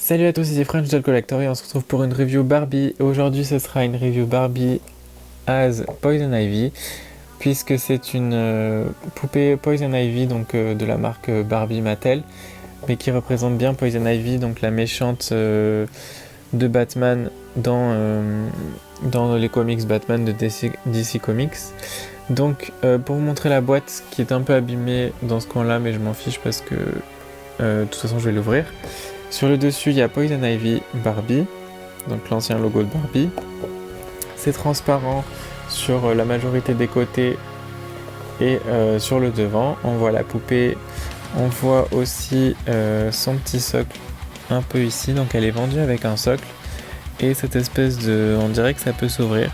Salut à tous, ici French Doll Collector et on se retrouve pour une review Barbie. Aujourd'hui ce sera une review Barbie as Poison Ivy, puisque c'est une poupée Poison Ivy, donc de la marque Barbie Mattel, mais qui représente bien Poison Ivy, donc la méchante de Batman dans les comics Batman de DC Comics. Donc pour vous montrer la boîte qui est un peu abîmée dans ce coin-là, mais je m'en fiche parce que de toute façon je vais l'ouvrir. Sur le dessus, il y a Poison Ivy Barbie, donc l'ancien logo de Barbie. C'est transparent sur la majorité des côtés et sur le devant. On voit la poupée, on voit aussi son petit socle un peu ici, donc elle est vendue avec un socle. Et cette espèce de... on dirait que ça peut s'ouvrir.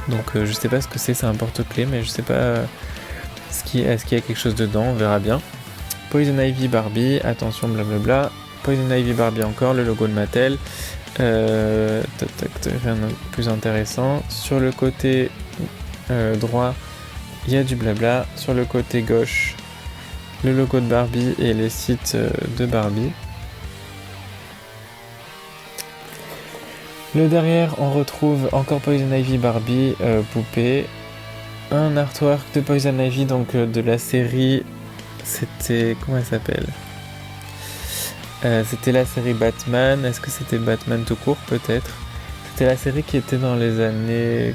Donc je sais pas ce que c'est un porte-clés, mais je sais pas est-ce qu'il y a quelque chose dedans, on verra bien. Poison Ivy Barbie, attention blablabla. Poison Ivy Barbie encore, le logo de Mattel. Rien de plus intéressant. Sur le côté droit, il y a du blabla. Sur le côté gauche, le logo de Barbie et les sites de Barbie. Le derrière, on retrouve encore Poison Ivy Barbie, poupée. Un artwork de Poison Ivy, donc de la série. C'était... comment elle s'appelle ? C'était la série Batman. Est-ce que c'était Batman tout court? Peut-être. C'était la série qui était dans les années...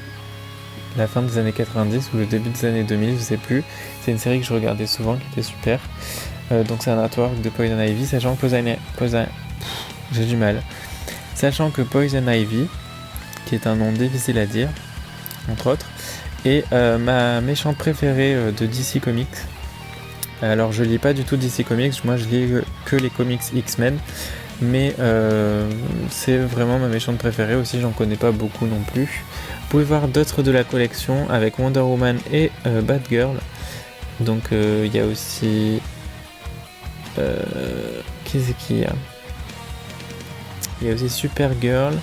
la fin des années 90 ou le début des années 2000, je sais plus. C'est une série que je regardais souvent, qui était super. Donc c'est un artwork de Poison Ivy, sachant que j'ai du mal. Sachant que Poison Ivy, qui est un nom difficile à dire, entre autres, est ma méchante préférée de DC Comics. Alors je lis pas du tout DC Comics, moi je lis que les comics X-Men, mais c'est vraiment ma méchante préférée aussi, j'en connais pas beaucoup non plus. Vous pouvez voir d'autres de la collection avec Wonder Woman et Batgirl. Donc il y a aussi... qui c'est qu'il y a? Il y a aussi Supergirl.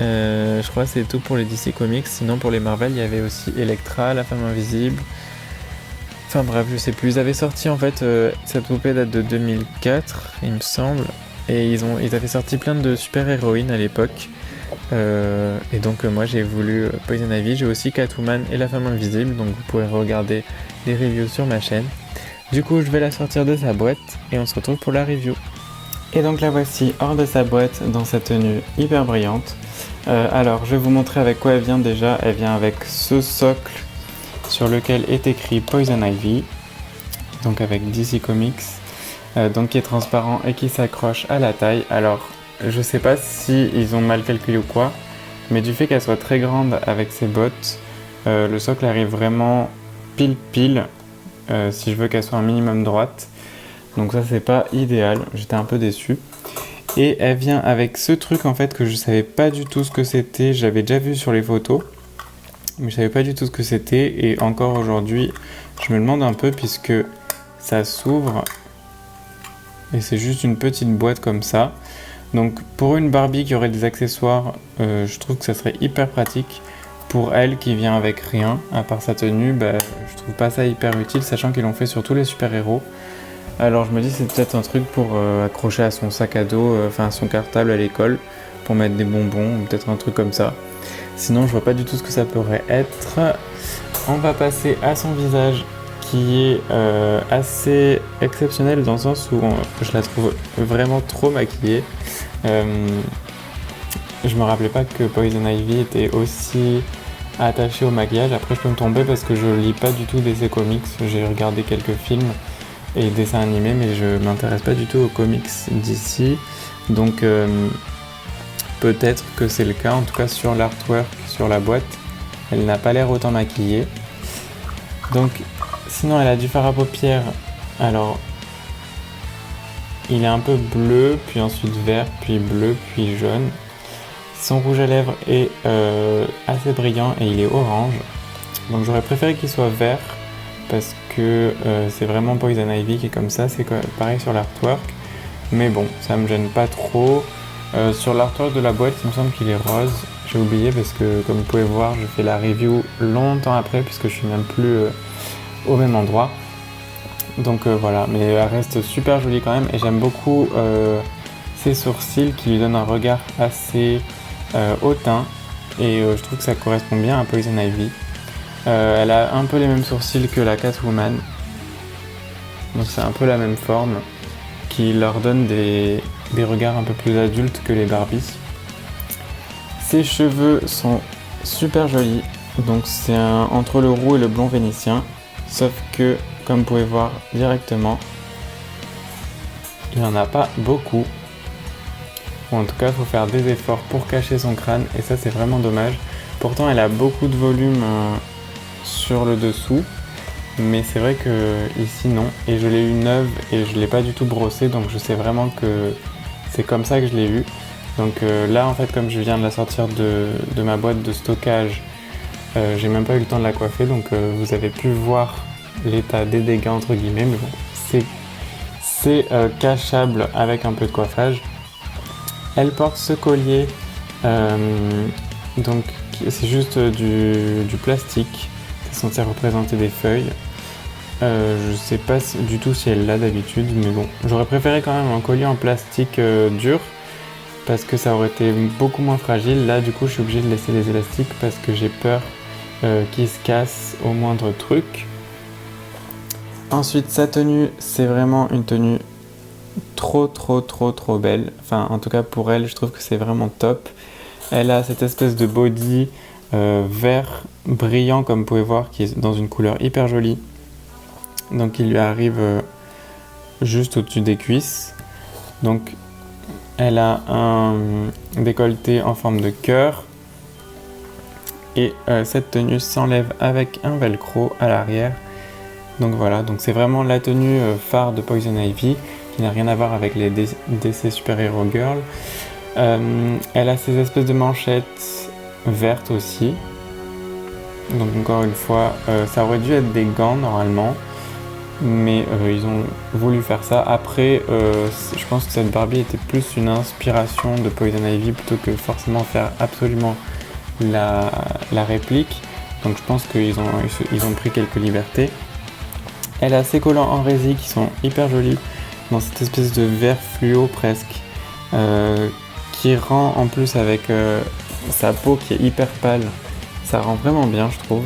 Je crois que c'est tout pour les DC Comics, sinon pour les Marvel il y avait aussi Elektra, la femme invisible. Enfin bref, je sais plus. Ils avaient sorti en fait, cette poupée date de 2004, il me semble. Et ils avaient sorti plein de super-héroïnes à l'époque. Et donc moi j'ai voulu Poison Ivy. J'ai aussi Catwoman et la femme invisible. Donc vous pourrez regarder les reviews sur ma chaîne. Du coup je vais la sortir de sa boîte et on se retrouve pour la review. Et donc la voici hors de sa boîte dans sa tenue hyper brillante. Alors je vais vous montrer avec quoi elle vient déjà. Elle vient avec ce socle sur lequel est écrit Poison Ivy, donc avec DC Comics, donc qui est transparent et qui s'accroche à la taille. Alors, je sais pas si ils ont mal calculé ou quoi, mais du fait qu'elle soit très grande avec ses bottes, le socle arrive vraiment pile si je veux qu'elle soit un minimum droite. Donc ça c'est pas idéal, j'étais un peu déçu. Et elle vient avec ce truc en fait que je savais pas du tout ce que c'était, j'avais déjà vu sur les photos. Mais je savais pas du tout ce que c'était et encore aujourd'hui je me demande un peu puisque ça s'ouvre et c'est juste une petite boîte comme ça. Donc pour une Barbie qui aurait des accessoires, je trouve que ça serait hyper pratique. Pour elle qui vient avec rien à part sa tenue, je trouve pas ça hyper utile, sachant qu'ils l'ont fait sur tous les super-héros. Alors je me dis c'est peut-être un truc pour accrocher à son sac à dos, à son cartable à l'école, pour mettre des bonbons ou peut-être un truc comme ça. Sinon je vois pas du tout ce que ça pourrait être. On va passer à son visage qui est assez exceptionnel dans le sens où je la trouve vraiment trop maquillée. Je me rappelais pas que Poison Ivy était aussi attachée au maquillage. Après je peux me tromper parce que je lis pas du tout DC Comics. J'ai regardé quelques films et dessins animés mais je m'intéresse pas du tout aux comics d'ici. Donc peut-être que c'est le cas, en tout cas sur l'artwork, sur la boîte, elle n'a pas l'air autant maquillée. Donc, sinon elle a du fard à paupières, alors il est un peu bleu, puis ensuite vert, puis bleu, puis jaune. Son rouge à lèvres est assez brillant et il est orange. Donc j'aurais préféré qu'il soit vert, parce que c'est vraiment Poison Ivy qui est comme ça, c'est pareil sur l'artwork. Mais bon, ça me gêne pas trop. Sur l'artwork de la boîte, il me semble qu'il est rose. J'ai oublié parce que, comme vous pouvez voir, je fais la review longtemps après puisque je suis même plus au même endroit. Donc voilà, mais elle reste super jolie quand même et j'aime beaucoup ses sourcils qui lui donnent un regard assez hautain et je trouve que ça correspond bien à Poison Ivy. Elle a un peu les mêmes sourcils que la Catwoman, donc c'est un peu la même forme qui leur donne des regards un peu plus adultes que les Barbies. Ses cheveux sont super jolis, donc c'est entre le roux et le blond vénitien, sauf que comme vous pouvez voir directement, il n'y en a pas beaucoup. Ou en tout cas, il faut faire des efforts pour cacher son crâne et ça c'est vraiment dommage. Pourtant elle a beaucoup de volume sur le dessous, mais c'est vrai que ici non. Et je l'ai eu neuve et je l'ai pas du tout brossée, donc je sais vraiment que c'est comme ça que je l'ai eu. Donc là en fait, comme je viens de la sortir de ma boîte de stockage, j'ai même pas eu le temps de la coiffer, donc vous avez pu voir l'état des dégâts entre guillemets, mais bon, c'est cachable avec un peu de coiffage. Elle porte ce collier, donc c'est juste du plastique, c'est censé représenter des feuilles. Je sais pas du tout si elle l'a d'habitude, mais bon, j'aurais préféré quand même un collier en plastique dur, parce que ça aurait été beaucoup moins fragile. Là du coup je suis obligé de laisser les élastiques parce que j'ai peur qu'il se casse au moindre truc. Ensuite sa tenue, c'est vraiment une tenue trop belle, enfin en tout cas pour elle je trouve que c'est vraiment top. Elle a cette espèce de body vert brillant comme vous pouvez voir, qui est dans une couleur hyper jolie, donc il lui arrive juste au-dessus des cuisses. Donc elle a un décolleté en forme de cœur et cette tenue s'enlève avec un velcro à l'arrière. Donc voilà, donc c'est vraiment la tenue phare de Poison Ivy, qui n'a rien à voir avec les DC Super Hero Girl. Elle a ces espèces de manchettes vertes aussi. Donc encore une fois, ça aurait dû être des gants normalement, mais ils ont voulu faire ça. Après, je pense que cette Barbie était plus une inspiration de Poison Ivy plutôt que forcément faire absolument la réplique. Donc je pense qu'ils ont pris quelques libertés. Elle a ses collants en résille qui sont hyper jolis, dans cette espèce de vert fluo presque, qui rend en plus avec sa peau qui est hyper pâle, ça rend vraiment bien je trouve.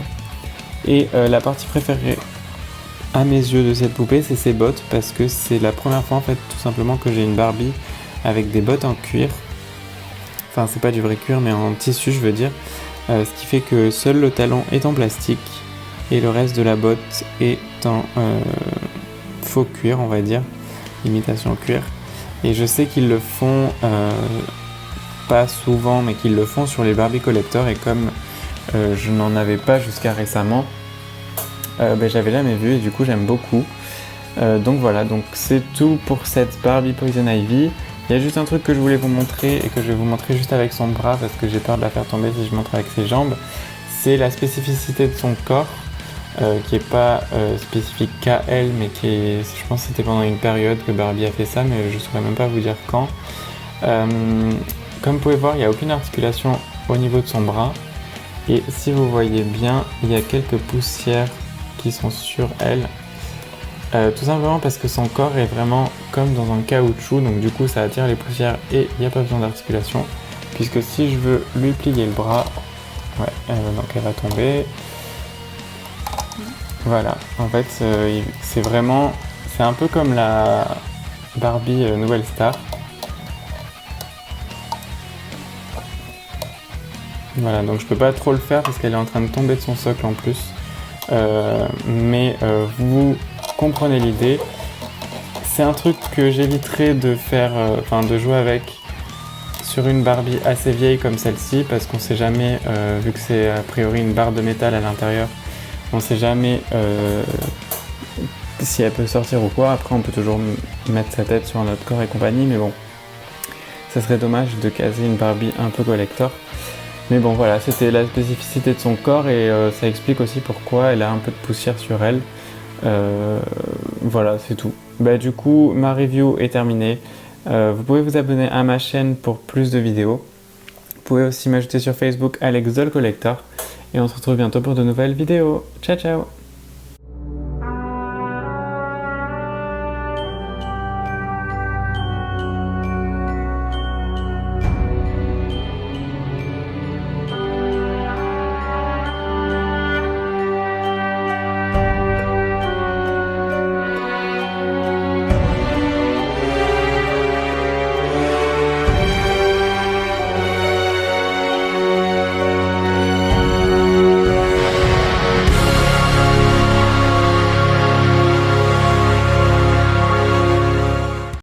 Et la partie préférée à mes yeux de cette poupée, c'est ses bottes, parce que c'est la première fois en fait tout simplement que j'ai une Barbie avec des bottes en cuir. Enfin c'est pas du vrai cuir mais en tissu je veux dire, ce qui fait que seul le talon est en plastique et le reste de la botte est en faux cuir on va dire, imitation cuir. Et je sais qu'ils le font pas souvent, mais qu'ils le font sur les Barbie Collector, et comme je n'en avais pas jusqu'à récemment, j'avais jamais vu et du coup j'aime beaucoup. Donc voilà, donc c'est tout pour cette Barbie Poison Ivy. Il y a juste un truc que je voulais vous montrer et que je vais vous montrer juste avec son bras parce que j'ai peur de la faire tomber si je montre avec ses jambes. C'est la spécificité de son corps. Qui n'est pas spécifique qu'à elle, mais qui est, je pense que c'était pendant une période que Barbie a fait ça, mais je ne saurais même pas vous dire quand. Comme vous pouvez voir, il n'y a aucune articulation au niveau de son bras, et si vous voyez bien, il y a quelques poussières qui sont sur elle, tout simplement parce que son corps est vraiment comme dans un caoutchouc, donc du coup ça attire les poussières et il n'y a pas besoin d'articulation, puisque si je veux lui plier le bras, donc elle va tomber. Voilà, en fait, c'est un peu comme la Barbie Nouvelle Star. Voilà, donc je peux pas trop le faire parce qu'elle est en train de tomber de son socle en plus. Mais vous comprenez l'idée. C'est un truc que j'éviterai de faire, de jouer avec sur une Barbie assez vieille comme celle-ci, parce qu'on sait jamais, vu que c'est a priori une barre de métal à l'intérieur, on sait jamais si elle peut sortir ou quoi. Après on peut toujours mettre sa tête sur notre corps et compagnie, mais bon, ça serait dommage de caser une Barbie un peu collector. Mais bon voilà, c'était la spécificité de son corps et ça explique aussi pourquoi elle a un peu de poussière sur elle. Voilà, c'est tout. Du coup, ma review est terminée. Vous pouvez vous abonner à ma chaîne pour plus de vidéos. Vous pouvez aussi m'ajouter sur Facebook Alex Doll Collector. Et on se retrouve bientôt pour de nouvelles vidéos. Ciao ciao!